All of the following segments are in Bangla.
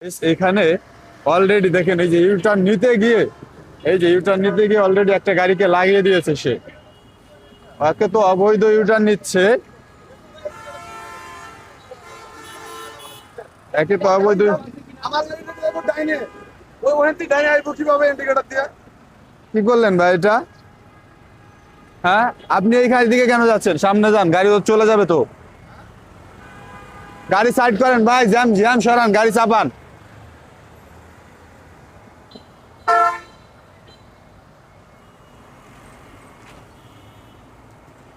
এখানে অলরেডি দেখেন এই যে ইউটার্ন নিতে গিয়ে অলরেডি একটা গাড়িকে লাগিয়ে দিয়েছে সে। একে তো অবৈধ ইউটার্ন নিচ্ছে, একে তো অবৈধ। কি করলেন ভাই এটা? হ্যাঁ, আপনি এই গাড়ির দিকে কেন যাচ্ছেন? সামনে যান, গাড়ি তো চলে যাবে তো। গাড়ি সাইড করেন ভাই, জ্যাম জ্যাম সরান, গাড়ি চাপান।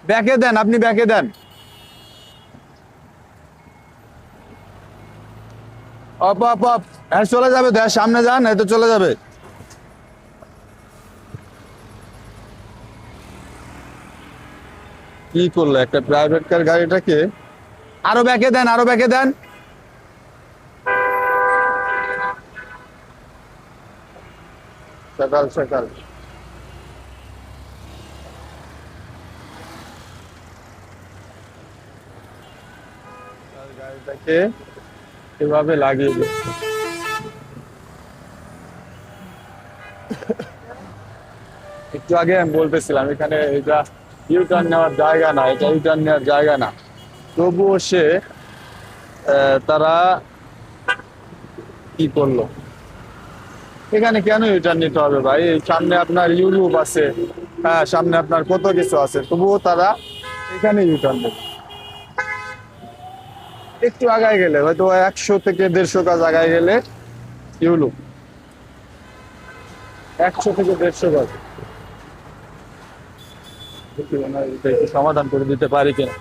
ব্যাকে দেন, আপনি ব্যাকে দেন। অপ অপ অপ, হ্যাঁ চলে যাবে তো, হ্যাঁ সামনে যান, এই তো চলে যাবে। কি করলো একটা প্রাইভেট কার গাড়িটাকে। আরো ব্যাকে দেন, আরো ব্যাকে দেন। সকাল সকাল গাড়িটাকে এভাবে লাগিয়ে দিচ্ছে। একটু আগে আমি বলতেছিলাম এখানে এটা ইউটার্ন নেওয়ার জায়গা না, এটা ইউটার্ন নেওয়ার জায়গা না, তবুও সে তারা কি করলো। এখানে কেন ইউটার্ন নিতে হবে ভাই? এই সামনে আপনার ইউরোপ আছে, হ্যাঁ সামনে আপনার কত কিছু আছে, তবুও তারা এখানে ইউটার্ন নেবে। একটু আগায় গেলে হয়তো 100 থেকে 150 গজ আগায় গেলে ইউরোপ, 100 থেকে 150 গজ। দেখি ওনার এটা একটু সমাধান করে দিতে পারি কিনা।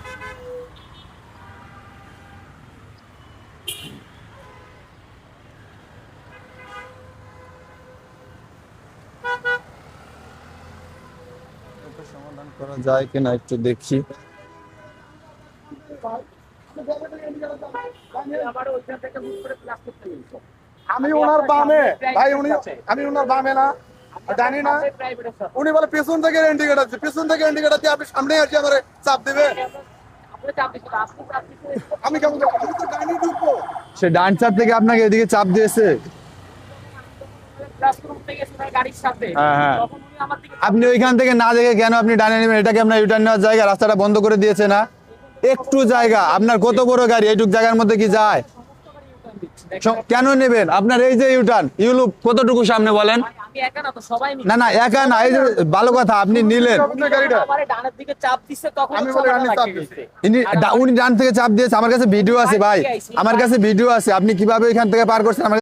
এটা সমাধান করা যায় কিনা একটু দেখি। আমি ওনার বামে ভাই, আমি ওনার বামে না জানি না। উনি বলে পেছন থেকে ইন্ডিকেটর আছে, পেছন থেকে ইন্ডিকেটর দিয়ে আপনি সামনে আসি আমার চাপ দিবে। আমি কেমন আমি তো ডাইনি ঢুকবো। সে ডান চাপ থেকে আপনাকে এদিকে চাপ দিয়েছে। হ্যাঁ হ্যাঁ, আপনি ওইখান থেকে না দেখে কেন আপনি ডানে নেবেন? এটাকে আপনার ইউটার্ন নেওয়ার জায়গা, রাস্তাটা বন্ধ করে দিয়েছে না? একটু জায়গা আপনার, কত বড় গাড়ি এইটুক জায়গার মধ্যে কি যায়? কেন নেবেন? আপনার এই যে ইউটার্ন ইউলুপ কতটুকু সামনে বলেন? না না একা না, এই যে ভালো কথা আপনি নিলেন। উনি ডান থেকে চাপ দিয়েছে, আমার কাছে ভিডিও আছে ভাই, আমার কাছে ভিডিও আছে, আপনি কিভাবে এখান থেকে পার করছেন আমার